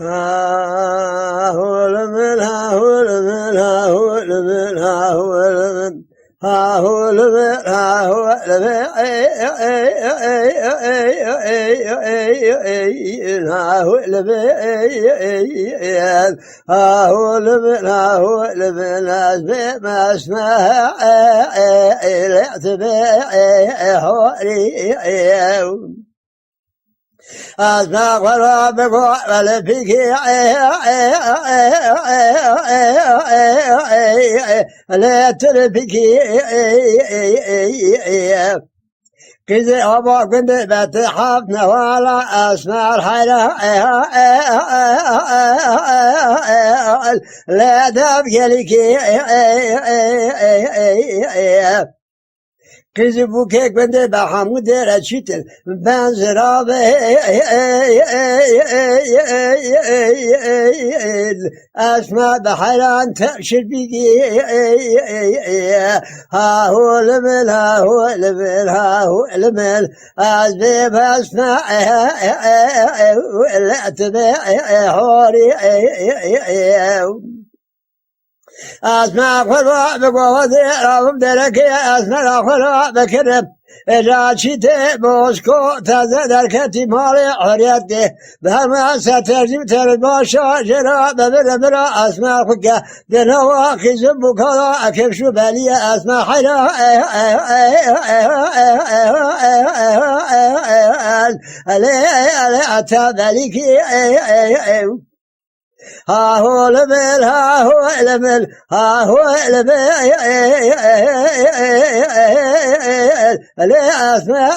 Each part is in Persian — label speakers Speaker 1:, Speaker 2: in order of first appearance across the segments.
Speaker 1: هو لمن هو لمن هو لمن هو لمن هو لمن هو لمن هو لمن هو لمن أسمع ما اسمها الاعتباء حوري أسمع غراب ولا فيك لا ترفيك كذا أبا كنت بتحفنا ولا أسمع الحياة لا تبقى لك كذبو كيك بندي بحمود رشيتل بنزرابه اسمع بحيران تأشر بيكي ها هو لمن ها هو لمن ها هو لمن أزبيب اسمع لا تبع حوري أسمع خلوة بقوة رغم دركي أسمع خلوة بكرب إذا شيت موسكو تذكر كتمالي حريتي بهم سترجم ترباشا جرا ببرا أسمع خكا دنوا خزم بكلا أكف شو بالي أسمع حيرا أتابلك ها هو لمن ها هو لمن ها هو لمن لا أسمع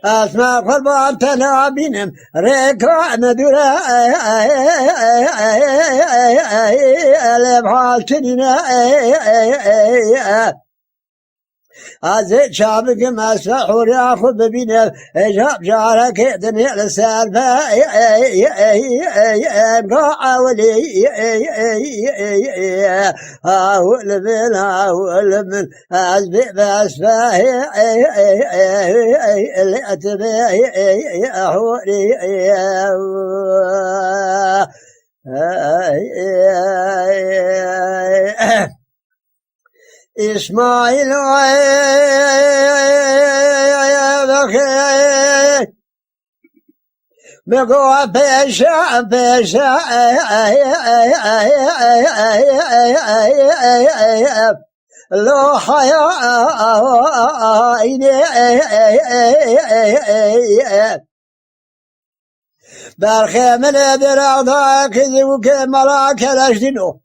Speaker 1: أسمع قربان تنابينم ريكا مدورة لبحال تنينا از شابك مسحور ياخذ ببينه اجاب جارك دنيا السالفه قاولي هاول من هاول من ازبي باسفاه اللي اتبعي حوري إسماعيل بقوا بيشا بيشا لو حيا برخي من درعضا كذبك ملاك لشدنو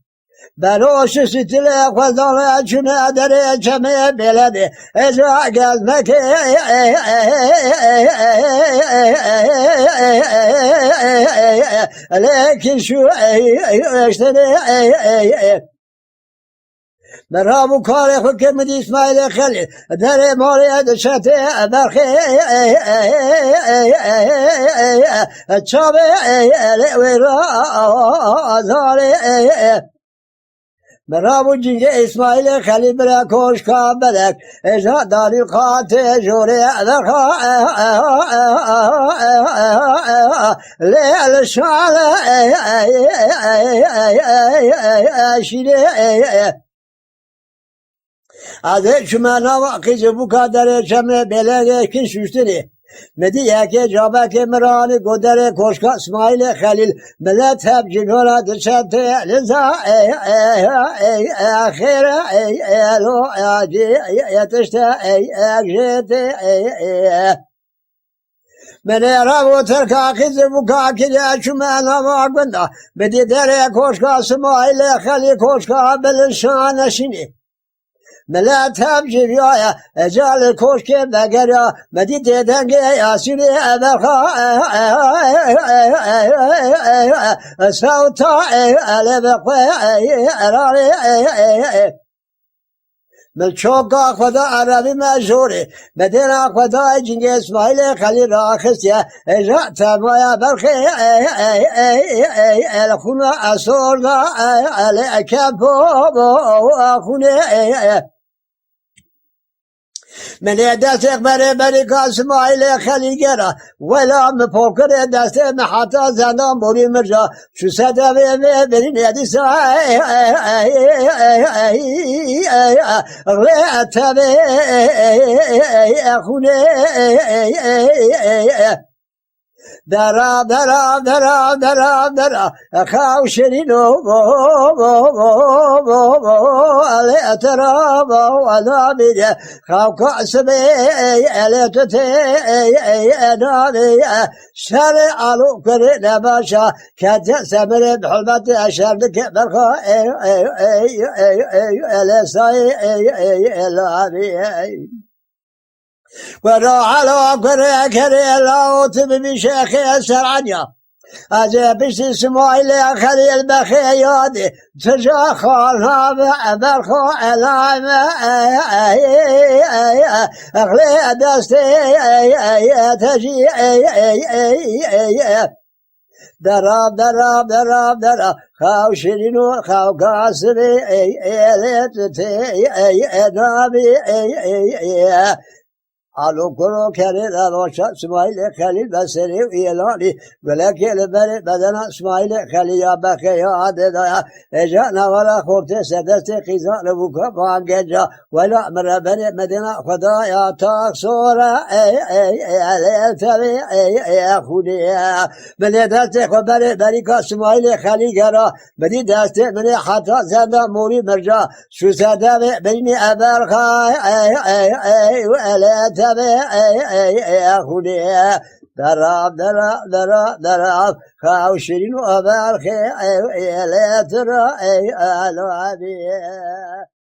Speaker 1: بروش ستلا خذلا شنا دري جميع بلدي إذا قلبك لكن شو اشتري برابو كاري خكر مدي اسماعيل خليل دري موري دشتي برخي تشابي ويرا زاري برابو جنگ اسماعیل خلیل برا کوش کا بلک اجا داری قاطع جوری ادرخا لیل شال شیره adı çümena vakıcı bu kadar çeme belege kin şüşteni medi yake cabeke mirani godere koşka İsmail Halil millet hep cinora dışarıda liza ahire lo aci yetişte ekjete Menera bu terka kızı bu kakile çümena vakında medi dere koşka İsmail Halil koşka belişan şini ملت هم جویا اجال کوشک بگرا مدید دنگ یاسری ابرخا سوتا البقى اراری ملچوکا خدا عربی مشهوره بدنا خدا جنگ اسماعیل خلیل راخسیا اجا تمایا برخی الخونه اسورنا الکبو خونه من دست بری قاسم آیل خلیگرا ولا مفکر دست محتا زندان بوری مرجا شو صدا بری ندی سای غلی تبی خونه درا درا درا درا درا خاو شرينو علي ترى ولا بيد خاو كاسبي علي تتي نادي شرع علو كرنا باشا كاد سمر بحلمت اشرك برخا علي ساي لا وراح على كري لا تبي شيخ السرعنيا أجا بش اسماعيل خليل بخيادي ترجع خالها برخو علام أغلي دستي تجي دراب دراب دراب دراب خاو شرينو خاو قاسبي ليتتي نابي علو كرو كريل روشا اسماعيل خليل بسري ويلاني ولكن البري بدنا اسماعيل خليل بخيا دايا اجانا ولا خورتي سدست خيزان بوكا بانجا ولا مر بني مدينه خدايا تاكسورا علي تبي اخوني بني دست خبر بريكا اسماعيل خليل غرا بدي دست من حتى زنده موري مرجا شو سدا بيني ابرخا ولا أخوني دراب دراب دراب دراب خاو شرين وأبارخي لا ترى ألو عبيه